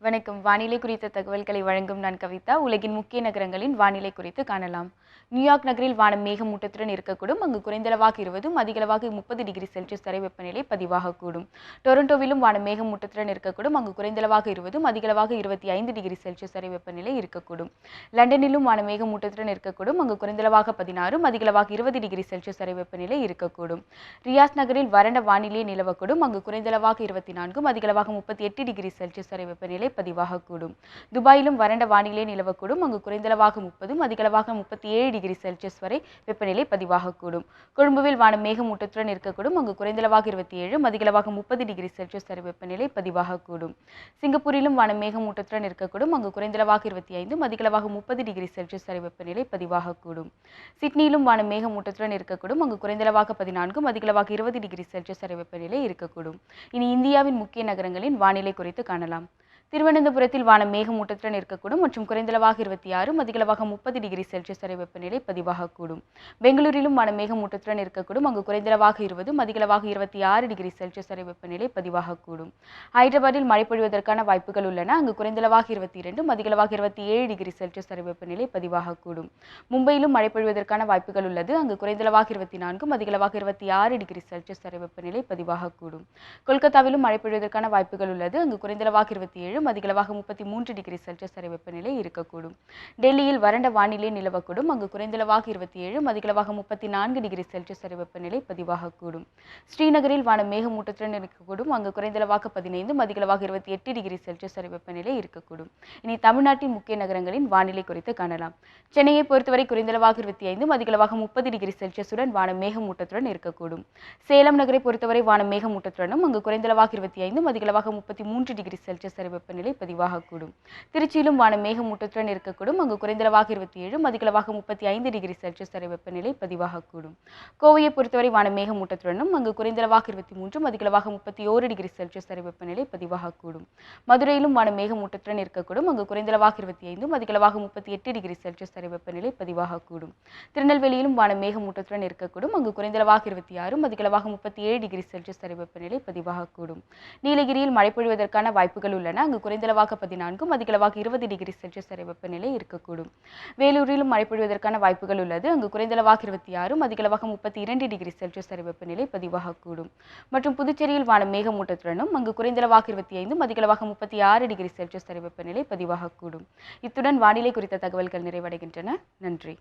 வணக்கம். வானிலை குறித்த தகவல்களை வழங்கும் நான் கவிதா. உலகின் முக்கிய நகரங்களின் வானிலை குறித்து காணலாம். நியூயார்க் நகரில் வானம் மேகமூட்டத்துடன் இருக்கக்கூடும். அங்கு குறைந்தளவாக 20, அதிகளவாக 30 டிகிரி செல்சியஸ் வரை வெப்பநிலை பதிவாகக்கூடும். டொரண்டோவிலும் வானம் மேகமூட்டத்துடன் இருக்கக்கூடும். அங்கு குறைந்தளவாக 20, அதிகளவாக 25 டிகிரி செல்சியஸ் வரை வெப்பநிலை இருக்கக்கூடும். லண்டனிலும் வானம் மேகமூட்டத்துடன் இருக்கக்கூடும். அங்கு குறைந்தளவாக 16, அதிகளவாக 20 டிகிரி செல்சியஸ் வரை வெப்பநிலை இருக்கக்கூடும். ரியாத் நகரில் வறண்ட வானிலை நிலவக்கூடும். அங்கு குறைந்தளவாக 24, அதிகளவாக 38 டிகிரி செல்சியஸ் வரை வெப்பநிலை பதிவாகக்கூடும். துபாயிலும் வறண்ட வானிலை நிலவக்கூடும். அங்கு குறைந்தளவாக 30, அதிகளவாக 37 டிகிரி செல்சியஸ் வரை வெப்பநிலை பதிவாகக்கூடும். கொழும்புவில் வானம் மேகமூட்டத்துடன் இருக்கக்கூடும். அங்கு குறைந்தளவாக 27, அதிகளவாக 30 டிகிரி செல்சியஸ் வரை வெப்பநிலை பதிவாகக்கூடும். சிங்கப்பூரிலும் வானம் மேகமூட்டத்துடன் இருக்கக்கூடும். அங்கு குறைந்தளவாக 25, அதிகளவாக 30 டிகிரி செல்சியஸ் வரை வெப்பநிலை பதிவாகக்கூடும். சிட்னியிலும் வானம் மேகமூட்டத்துடன் இருக்கக்கூடும். அங்கு குறைந்தளவாக 14, அதிகளவாக 20 டிகிரி செல்சியஸ் வரை வெப்பநிலை இருக்கக்கூடும். இனி இந்தியாவின் முக்கிய நகரங்களின் வானிலை குறித்து காணலாம். திருவனந்தபுரத்தில் வானம் மேகமூட்டத்துடன் இருக்கக்கூடும் மற்றும் குறைந்தளவாக 26, அதிகளவாக 30 டிகிரி செல்சியஸ் வரை வெப்பநிலை பதிவாகக்கூடும். பெங்களூரிலும் வானம் மேகமூட்டத்துடன் இருக்கக்கூடும். அங்கு குறைந்தளவாக 20, அதிகளவாக 26 டிகிரி செல்சியஸ் வரை வெப்பநிலை பதிவாகக்கூடும். ஹைதராபாத்தில் மழை பொழிவதற்கான வாய்ப்புகள் உள்ளன. அங்கு குறைந்தளவாக 22, அதிகளவாக 27 டிகிரி செல்சியஸ் வரை வெப்பநிலை பதிவாகக்கூடும். மும்பையிலும் மழை பொழிவதற்கான வாய்ப்புகள் உள்ளது. அங்கு குறைந்தளவாக 24, அதிகளவாக 26 டிகிரி செல்சியஸ் வரை வெப்பநிலை பதிவாகக்கூடும். கொல்கத்தாவிலும் மழை பொழிவதற்கான வாய்ப்புகள் உள்ளது. அங்கு குறைந்தளவாக 27, அதிகளவாக 33 டிகிரி செல்சியஸ் வரை வெப்பநிலை இருக்கக்கூடும். டெல்லியில் வறண்ட வானிலை நிலவக்கூடும். அங்கு குறைந்தளவாக 27, அதிகளவாக 34 டிகிரி செல்சியஸ் வரை வெப்பநிலை பதிவாகக்கூடும். ஸ்ரீநகரில் வானம் மேகமூட்டத்துடன் இருக்கக்கூடும். அங்கு குறைந்தளவாக 15, அதிகளவாக 28 டிகிரி செல்சியஸ் வரை வெப்பநிலை இருக்கக்கூடும். இனி தமிழ்நாட்டின் முக்கிய நகரங்களின் வானிலை குறித்து காணலாம். சென்னையை பொறுத்தவரை குறைந்தளவாக 25, அதிகளவாக 30 டிகிரி செல்சியஸுடன் வானம் மேகமூட்டத்துடன் இருக்கக்கூடும். சேலம் நகரை பொறுத்தவரை வானம் மேகமூட்டத்துடனும் அங்கு குறைந்தளவாக 25, அதிகளவாக 33 டிகிரி செல்சியஸ் வரை வெப்பநிலை பதிவாகக்கூடும். திருச்சியிலும் வானம் மேகமூட்டத்துடன் இருக்கக்கூடும். அங்கு குறைந்தளவாக 27, அதிகளவாக 35 டிகிரி செல்சியஸ் வரை வெப்பநிலை பதிவாகக்கூடும். கோவையை பொறுத்தவரை வானம் மேகமூட்டத்துடனும் அங்கு குறைந்தளவாக 23, அதிகளவாக 31 டிகிரி செல்சியஸ் வரை வெப்பநிலை பதிவாகக்கூடும். மதுரையிலும் வானம் மேகமூட்டத்துடன் இருக்கக்கூடும். அங்கு குறைந்தளவாக 25, அதிகளவாக 38 டிகிரி செல்சியஸ் வரை வெப்பநிலை பதிவாகக்கூடும். திருநெல்வேலியிலும் வானம் மேகமூட்டத்துடன் இருக்கக்கூடும். அங்கு குறைந்தளவாக 26, அதிகளவாக 37 டிகிரி செல்சியஸ் வரை வெப்பநிலை பதிவாகக்கூடும். நீலகிரியில் மழை பொழிவதற்கான வாய்ப்புகள் உள்ளன. அங்கு குறைந்தளவாக 14, அதிகளவாக 20 டிகிரி செல்சியஸ் வரை வெப்பநிலை இருக்கக்கூடும். வேலூரிலும் மழை பொழிவதற்கான வாய்ப்புகள் உள்ளது. அங்கு குறைந்தளவாக 26, அதிகளவாக 32 டிகிரி செல்சியஸ் வரை வெப்பநிலை பதிவாகக்கூடும். மற்றும் புதுச்சேரியில் வானம் மேகமூட்டத்துடனும் அங்கு குறைந்தளவாக 25, அதிகளவாக 36 டிகிரி செல்சியஸ் வரை வெப்பநிலை பதிவாகக்கூடும். இத்துடன் வானிலை குறித்த தகவல்கள் நிறைவடைகின்றன. நன்றி.